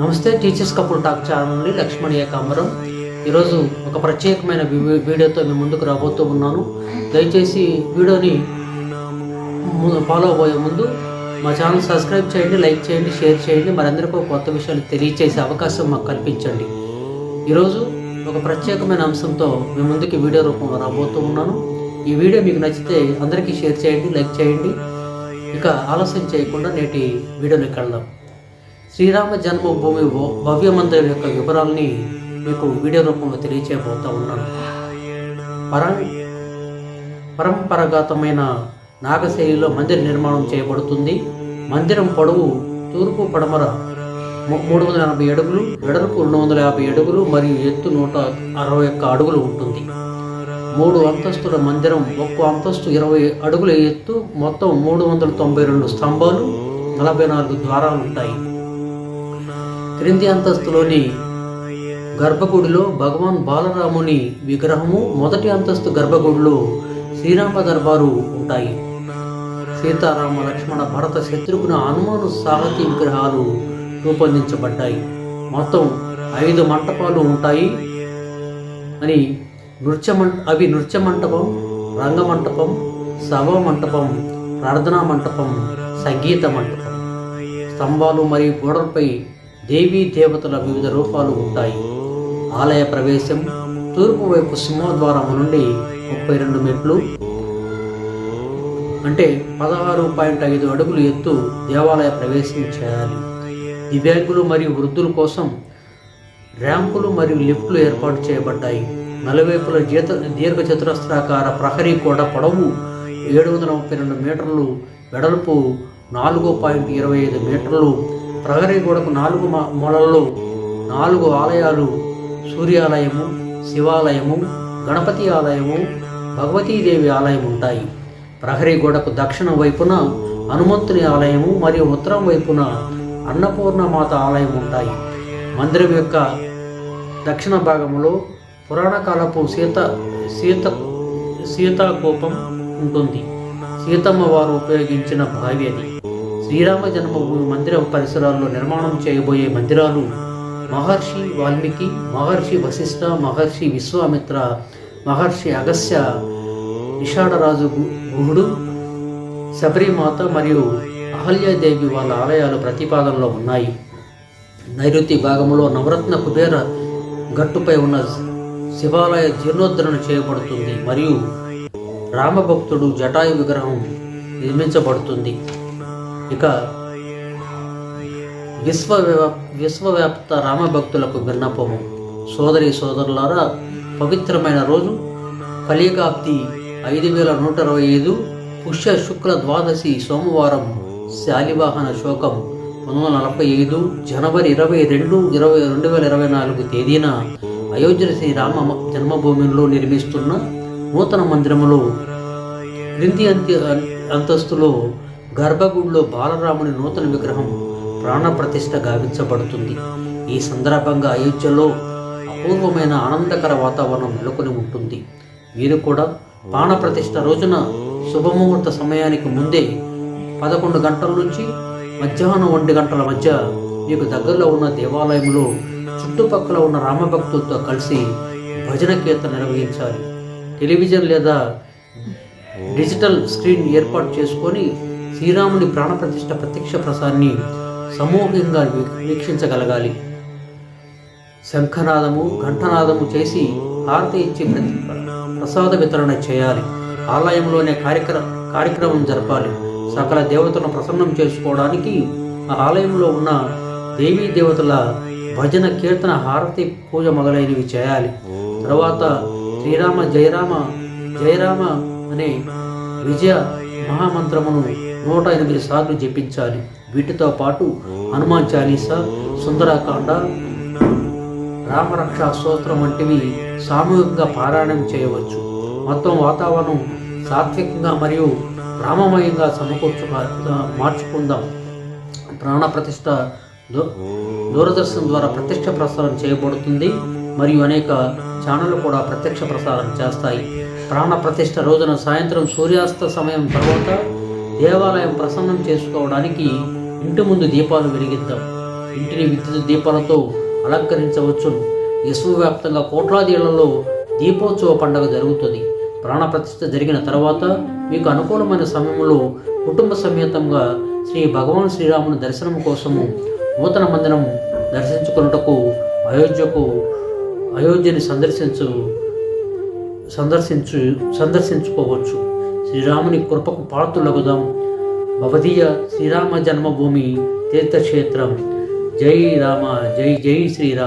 నమస్తే, teachers couple talk channel నుండి లక్ష్మణ్ ఏకాంబరం. ఈరోజు ఒక ప్రత్యేకమైన వీడియోతో మీ ముందుకు రాబోతూ ఉన్నాను. దయచేసి వీడియోని ఫాలో అవ్వబోయే ముందు మా ఛానల్ సబ్స్క్రైబ్ చేయండి, లైక్ చేయండి, షేర్ చేయండి. మరందరికీ కొత్త విషయాలు తెలియచేసే అవకాశం మాకు కల్పించండి. ఈరోజు ఒక ప్రత్యేకమైన అంశంతో మీ ముందుకి వీడియో రూపంలో రాబోతూ ఉన్నాను. ఈ వీడియో మీకు నచ్చితే అందరికీ షేర్ చేయండి, లైక్ చేయండి. ఇక ఆలస్యం చేయకుండా నేటి వీడియోలోకి వెళ్దాం. శ్రీరామ జన్మభూమి భవ్య మందిరం యొక్క వివరాలని మీకు వీడియో రూపంలో తెలియచేయబోతూ ఉన్నాను. పరంపరాగతమైన నాగశైలిలో మందిర నిర్మాణం చేయబడుతుంది. మందిరం పొడవు తూర్పు పడమర 380 అడుగులు, వెడల్పు 250 అడుగులు మరియు ఎత్తు 161 అడుగులు ఉంటుంది. 3 అంతస్తుల మందిరం, ఒక్కో అంతస్తు 20 అడుగుల ఎత్తు, మొత్తం 392 స్తంభాలు, 44 ద్వారాలు ఉంటాయి. క్రింది అంతస్తులోని గర్భగుడిలో భగవాన్ బాలరాముని విగ్రహము, మొదటి అంతస్తు గర్భగుడిలో శ్రీరామ దర్బారు ఉంటాయి. సీతారామ, లక్ష్మణ, భరత, శత్రుఘ్న, హనుమాను, సాహతి విగ్రహాలు రూపొందించబడ్డాయి. మొత్తం 5 మంటపాలు ఉంటాయి అని అవి నృత్య మంటపం, రంగమంటపం, సభా మంటపం, ప్రార్థనా మంటపం, సంగీత మంటపం. స్తంభాలు మరియు గోడలపై దేవీ దేవతల వివిధ రూపాలు ఉంటాయి. ఆలయ ప్రవేశం తూర్పు వైపు సింహద్వారము నుండి 32 మెట్లు అంటే 16.5 అడుగులు ఎత్తు దేవాలయ ప్రవేశం చేయాలి. దివ్యాంగులు మరియు వృద్ధుల కోసం ర్యాంపులు మరియు లిఫ్ట్లు ఏర్పాటు చేయబడ్డాయి. నలువైపుల దీర్ఘ చతురస్రాకార ప్రహరీ గోడ పొడవు 732 మీటర్లు, వెడల్పు 4.25 మీటర్లు. ప్రహరీ గోడకు 4 మూలల్లో 4 ఆలయాలు, సూర్యాలయము, శివాలయము, గణపతి ఆలయము, భగవతీదేవి ఆలయం ఉంటాయి. ప్రహరీ గోడకు దక్షిణ వైపున హనుమంతుని ఆలయము మరియు ఉత్తరం వైపున అన్నపూర్ణమాత ఆలయం ఉంటాయి. మందిరం యొక్క దక్షిణ భాగంలో పురాణ కాలపు సీతాకోపం ఉంటుంది. సీతమ్మ వారు ఉపయోగించిన బావి అది. శ్రీరామ జన్మభూమి మందిర పరిసరాల్లో నిర్మాణం చేయబోయే మందిరాలు మహర్షి వాల్మీకి, మహర్షి వశిష్ఠ, మహర్షి విశ్వామిత్ర, మహర్షి అగస్త్య, నిషాడరాజు గుహుడు, శబరిమాత మరియు అహల్యాదేవి వాళ్ళ ఆలయాలు ప్రతిపాదనలో ఉన్నాయి. నైరుతి భాగంలో నవరత్న కుబేర గట్టుపై ఉన్న శివాలయ జీర్ణోద్ధరణ చేయబడుతుంది మరియు రామభక్తుడు జటాయు విగ్రహం నిర్మించబడుతుంది. ఇక విశ్వవ్యాప్త రామభక్తులకు విన్నపము. సోదరి సోదరులారా, పవిత్రమైన రోజు కలియుగాబ్ది 5125 పుష్య శుక్ల ద్వాదశి సోమవారం, శాలివాహన శోకం 1945 జనవరి 22, 2024 తేదీన అయోధ్య శ్రీరామ జన్మభూమిలో నిర్మిస్తున్న నూతన మందిరములో క్రింది అంతస్తులో గర్భగుడిలో బాలరాముని నూతన విగ్రహం ప్రాణప్రతిష్ఠ గావించబడుతుంది. ఈ సందర్భంగా అయోధ్యలో అపూర్వమైన ఆనందకర వాతావరణం నెలకొని ఉంటుంది. వీరు కూడా ప్రాణప్రతిష్ఠ రోజున శుభముహూర్త సమయానికి ముందే 11 గంటల నుంచి మధ్యాహ్నం 1 గంటల మధ్య మీకు దగ్గరలో ఉన్న దేవాలయంలో చుట్టుపక్కల ఉన్న రామభక్తులతో కలిసి భజన కీర్తన నిర్వహించాలి. టెలివిజన్ లేదా డిజిటల్ స్క్రీన్ ఏర్పాటు చేసుకొని శ్రీరాముని ప్రాణప్రతిష్ఠ ప్రత్యక్ష ప్రసారాన్ని సమూహంగా వీక్షించగలగాలి. శంఖనాదము, ఘంటనాదము చేసి హారతి ఇచ్చి ప్రసాద వితరణ చేయాలి. ఆలయంలోనే కార్యక్రమం జరపాలి. సకల దేవతలను ప్రసన్నం చేసుకోవడానికి ఆ ఆలయంలో ఉన్న దేవీ దేవతల భజన, కీర్తన, హారతి, పూజ మొదలైనవి చేయాలి. తర్వాత శ్రీరామ జయరామ జయరామ అనే విజయ మహామంత్రమును 108 సార్లు జపించాలి. వీటితో పాటు హనుమాన్ చాలీసా, సుందరకాండ, రామరక్షా స్తోత్రం వంటివి సామూహికంగా పారాయణం చేయవచ్చు. మొత్తం వాతావరణం సాత్వికంగా మరియు రామమయంగా మార్చుకుందాం. ప్రాణప్రతిష్ఠ దూరదర్శన్ ద్వారా ప్రత్యక్ష ప్రసారం చేయబడుతుంది మరియు అనేక ఛానళ్లు కూడా ప్రత్యక్ష ప్రసారం చేస్తాయి. ప్రాణప్రతిష్ఠ రోజున సాయంత్రం సూర్యాస్త సమయం తర్వాత దేవాలయం ప్రసన్నం చేసుకోవడానికి ఇంటి ముందు దీపాలు వెలిగిద్దాం. ఇంటిని విద్యుత్ దీపాలతో అలంకరించవచ్చును. విశ్వవ్యాప్తంగా కోట్లాది ఇళ్లలో దీపోత్సవ పండుగ జరుగుతుంది. ప్రాణప్రతిష్ఠ జరిగిన తర్వాత మీకు అనుకూలమైన సమయంలో కుటుంబ సమేతంగా శ్రీ భగవాన్ శ్రీరాముని దర్శనం కోసము నూతన మందిరం దర్శించుకున్నటకు అయోధ్యని సందర్శించుకోవచ్చు. శ్రీరాముని కృపకు పాత్రులగుదాం. భవదీయ శ్రీరామ జన్మభూమి తీర్థక్షేత్రం. జై రామ, జై జై శ్రీరామ.